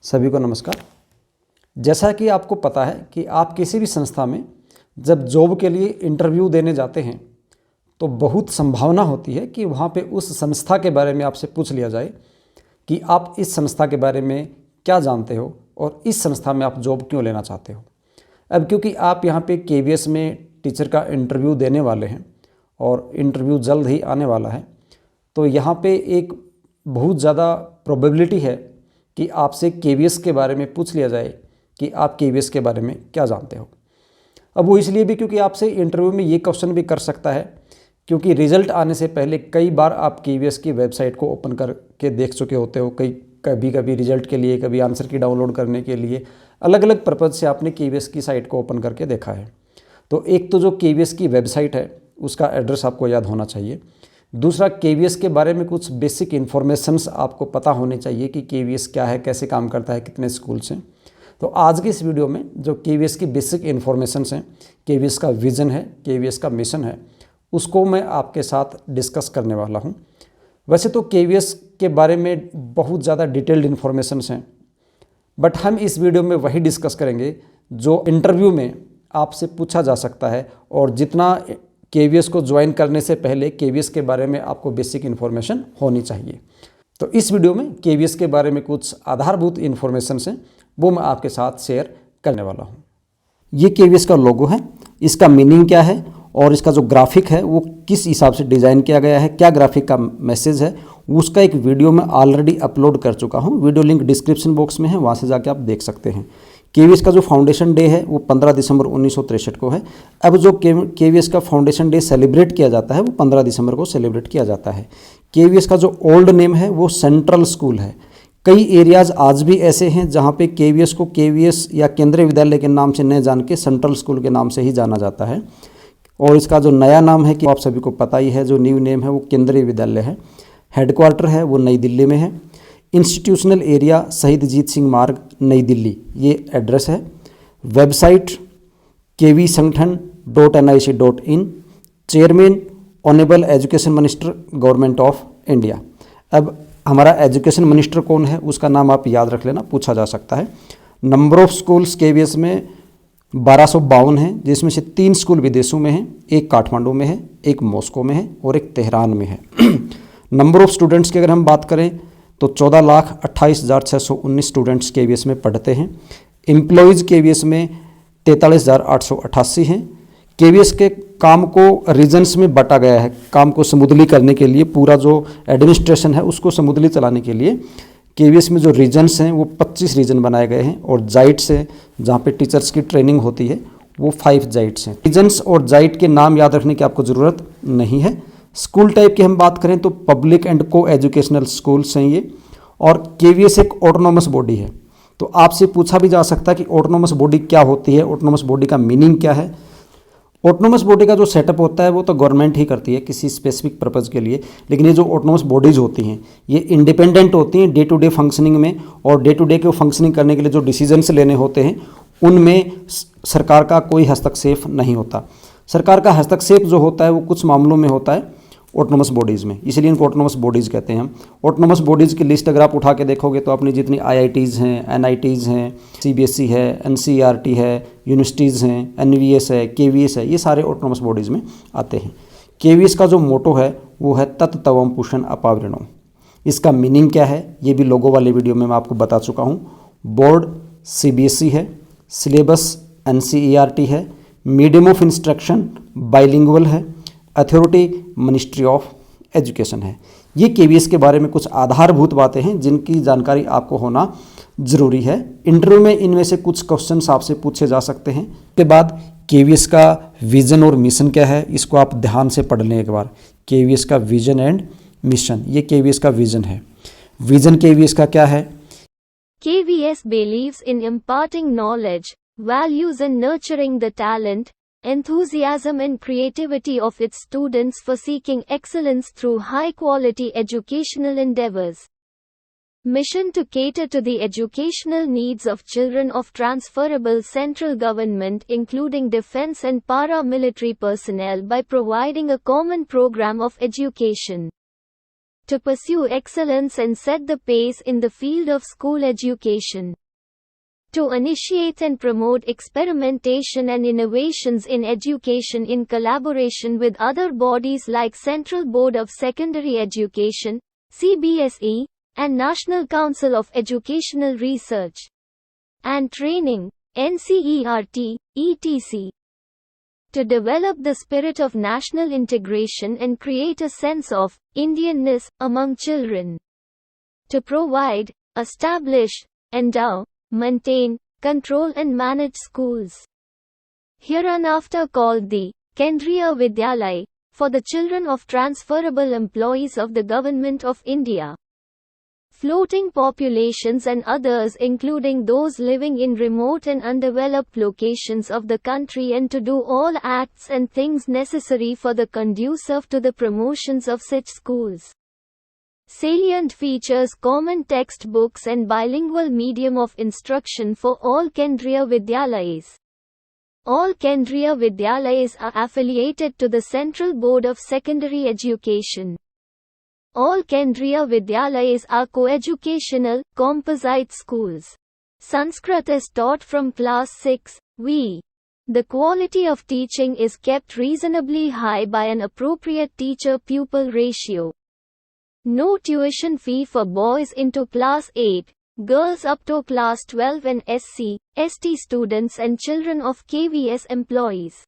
सभी को नमस्कार। जैसा कि आपको पता है कि आप किसी भी संस्था में जब जॉब के लिए इंटरव्यू देने जाते हैं तो बहुत संभावना होती है कि वहाँ पे उस संस्था के बारे में आपसे पूछ लिया जाए कि आप इस संस्था के बारे में क्या जानते हो और इस संस्था में आप जॉब क्यों लेना चाहते हो। अब क्योंकि आप यहाँ पे KVS में टीचर का इंटरव्यू देने वाले हैं और इंटरव्यू जल्द ही आने वाला है, तो यहाँ पे एक बहुत ज़्यादा प्रोबेबिलिटी है कि आपसे KVS के बारे में पूछ लिया जाए कि आप KVS के बारे में क्या जानते हो। अब वो इसलिए भी क्योंकि आपसे इंटरव्यू में ये क्वेश्चन भी कर सकता है क्योंकि रिज़ल्ट आने से पहले कई बार आप KVS की वेबसाइट को ओपन करके देख चुके होते हो। कभी रिज़ल्ट के लिए, कभी आंसर की डाउनलोड करने के लिए, अलग अलग पर्पज़ से आपने KVS की साइट को ओपन करके देखा है। तो एक तो जो KVS की वेबसाइट है उसका एड्रेस आपको याद होना चाहिए। दूसरा, KVS के बारे में कुछ बेसिक इन्फॉर्मेशंस आपको पता होने चाहिए कि KVS क्या है, कैसे काम करता है, कितने स्कूल्स हैं। तो आज की इस वीडियो में जो KVS की बेसिक इन्फॉर्मेशंस हैं, KVS का विज़न है, KVS का मिशन है, उसको मैं आपके साथ डिस्कस करने वाला हूं। वैसे तो KVS के बारे में बहुत ज़्यादा डिटेल्ड इन्फॉर्मेशंस हैं, बट हम इस वीडियो में वही डिस्कस करेंगे जो इंटरव्यू में आपसे पूछा जा सकता है और जितना KVS को ज्वाइन करने से पहले KVS के बारे में आपको बेसिक इन्फॉर्मेशन होनी चाहिए। तो इस वीडियो में KVS के बारे में कुछ आधारभूत इन्फॉर्मेशन हैं वो मैं आपके साथ शेयर करने वाला हूँ। ये KVS का लोगो है, इसका मीनिंग क्या है और इसका जो ग्राफिक है वो किस हिसाब से डिज़ाइन किया गया है, क्या ग्राफिक का मैसेज है, उसका एक वीडियो मैं ऑलरेडी अपलोड कर चुका हूँ। वीडियो लिंक डिस्क्रिप्शन बॉक्स में है, वहाँ से जाके आप देख सकते हैं। KVS का जो फाउंडेशन डे है वो 15 दिसंबर 1963 को है। अब जो KVS का फाउंडेशन डे सेलिब्रेट किया जाता है वो 15 दिसंबर को सेलिब्रेट किया जाता है। KVS का जो ओल्ड नेम है वो सेंट्रल स्कूल है। कई एरियाज़ आज भी ऐसे हैं जहाँ पे KVS को KVS या केंद्रीय विद्यालय के नाम से न जान के सेंट्रल स्कूल के नाम से ही जाना जाता है। और इसका जो नया नाम है कि आप सभी को पता ही है, जो न्यू नेम है वो केंद्रीय विद्यालय है। हेडक्वार्टर है वो नई दिल्ली में है। इंस्टीट्यूशनल एरिया शहीद अजीत सिंह मार्ग, नई दिल्ली, ये एड्रेस है। Website kvsangthan.nic.in। Chairman honourable education minister, government of India. अब हमारा एजुकेशन मिनिस्टर कौन है उसका नाम आप याद रख लेना, पूछा जा सकता है। नंबर ऑफ स्कूल्स KVS में 1252 हैं, जिसमें से 3 स्कूल विदेशों में हैं, एक काठमांडू में है, एक मॉस्को में है और एक तेहरान में है। नंबर ऑफ स्टूडेंट्स की अगर हम बात करें तो 14,28,619 स्टूडेंट्स KVS में पढ़ते हैं। एम्प्लॉयज़ KVS में 43,888 हैं। KVS के काम को रीजन्स में बांटा गया है। काम को स्मूथली करने के लिए, पूरा जो एडमिनिस्ट्रेशन है उसको स्मूथली चलाने के लिए KVS में जो रीजन्स हैं वो 25 रीजन बनाए गए हैं और जाइट्स हैं जहाँ पे टीचर्स की ट्रेनिंग होती है वो 5 जाइट्स हैं। रीजन्स और जाइट के नाम याद रखने की आपको ज़रूरत नहीं है। स्कूल टाइप की हम बात करें तो पब्लिक एंड को एजुकेशनल स्कूल्स हैं ये। और KVS एक ऑटोनोमस बॉडी है। तो आपसे पूछा भी जा सकता है कि ऑटोनोमस बॉडी क्या होती है, ऑटोनोमस बॉडी का मीनिंग क्या है। ऑटोनोमस बॉडी का जो सेटअप होता है वो तो गवर्नमेंट ही करती है किसी स्पेसिफिक पर्पज़ के लिए, लेकिन ये जो ऑटोनोमस बॉडीज़ होती हैं ये इंडिपेंडेंट होती हैं डे टू डे फंक्शनिंग में, और डे टू डे के फंक्शनिंग करने के लिए जो डिसीजंस लेने होते हैं उनमें सरकार का कोई हस्तक्षेप नहीं होता। सरकार का हस्तक्षेप जो होता है वो कुछ मामलों में होता है ऑटोनोमस बॉडीज़ में, इसलिए इनको ऑटोनोमस बॉडीज़ कहते हैं हम। ऑटोनोमस बॉडीज़ की लिस्ट अगर आप उठा के देखोगे तो अपनी जितनी IITs हैं, NITs हैं, CBSE है, NCERT है, यूनिवर्सिटीज़ हैं, NVS है, KVS है, ये सारे ऑटोनोमस बॉडीज़ में आते हैं। KVS का जो मोटो है वो है तत् तवम पुषण अपावृणो। इसका मीनिंग क्या है ये भी लोगो वाले वीडियो में मैं आपको बता चुका हूँ। बोर्ड CBSE है, सिलेबस NCERT है, मीडियम ऑफ इंस्ट्रक्शन बाइलिंगुअल है, अथॉरिटी मिनिस्ट्री ऑफ एजुकेशन है। ये KVS के बारे में कुछ आधारभूत बातें हैं जिनकी जानकारी आपको होना ज़रूरी है। इंटरव्यू में इनमें से कुछ क्वेश्चंस आपसे पूछे जा सकते हैं। उसके बाद KVS का विज़न और मिशन क्या है इसको आप ध्यान से पढ़ लें एक बार। KVS का विज़न एंड मिशन, ये KVS का विज़न है। विज़न KVS का क्या है? KVS believes in imparting knowledge, values and nurturing the talent, enthusiasm and creativity of its students for seeking excellence through high-quality educational endeavors. Mission to cater to the educational needs of children of transferable central government including defense and paramilitary personnel by providing a common program of education. to pursue excellence and set the pace in the field of school education, to initiate and promote experimentation and innovations in education in collaboration with other bodies like Central Board of Secondary Education, CBSE, and National Council of Educational Research and Training, NCERT, etc. To develop the spirit of national integration and create a sense of Indianness among children. To provide, establish, endow, maintain, control and manage schools, hereinafter called the Kendriya Vidyalaya, for the children of transferable employees of the Government of India, floating populations and others including those living in remote and undeveloped locations of the country, and to do all acts and things necessary for the conducive to the promotions of such schools. Salient features: common textbooks and bilingual medium of instruction for all Kendriya Vidyalayas. All Kendriya Vidyalayas are affiliated to the Central Board of Secondary Education. All Kendriya Vidyalayas are coeducational, composite schools. Sanskrit is taught from class 6. The quality of teaching is kept reasonably high by an appropriate teacher-pupil ratio. No tuition fee for boys into class 8, girls up to class 12 and SC, ST students and children of KVS employees.